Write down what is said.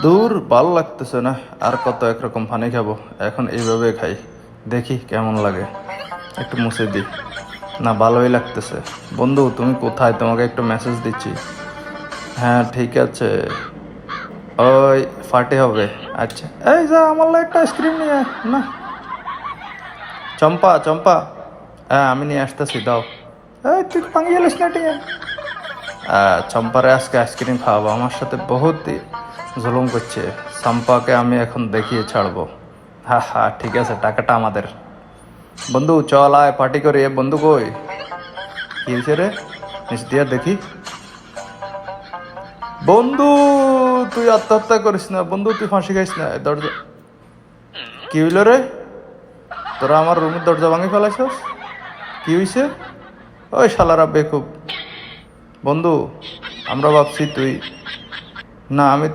দূর ভালো লাগতেছে না, আর কত একরকম পানি খাবো, এখন এইভাবে খাই, দেখি কেমন লাগে। একটু মুছে দিই। না, ভালোই লাগতেছে। বন্ধু তুমি কোথায়? তোমাকে একটু মেসেজ দিচ্ছি। হ্যাঁ ঠিক আছে, ওই ফাটে হবে। আচ্ছা, এই যা আমার লাগে একটা আইসক্রিম নিয়ে আয়। না, চম্পা চম্পা, হ্যাঁ আমি নিয়ে আসতেছি, দাও। এই তুই পাঙ্গি গেলিস না ঠিক। চম্পারে আজকে আইসক্রিম খাওয়াবো, আমার সাথে বহুত জুলুম করছে। চম্পাকে আমি এখন দেখিয়ে ছাড়বো। হ্যাঁ হ্যাঁ ঠিক আছে, টাকাটা আমাদের। বন্ধু চল আয় পার্টি করি। এ বন্ধু কই? কি হয়েছে রে? নিচ দিয়া দেখি। বন্ধু তুই আত্মহত্যা করিস না বন্ধু, তুই ফাঁসি খাইস না। দরজা কি হইল রে? তোরা আমার রুমের দরজা ভাঙি ফেলাইছস? কি হইছে? ওই শালারা বেকুব। বন্ধু আমরা ভাবছি তুই। না আমি তো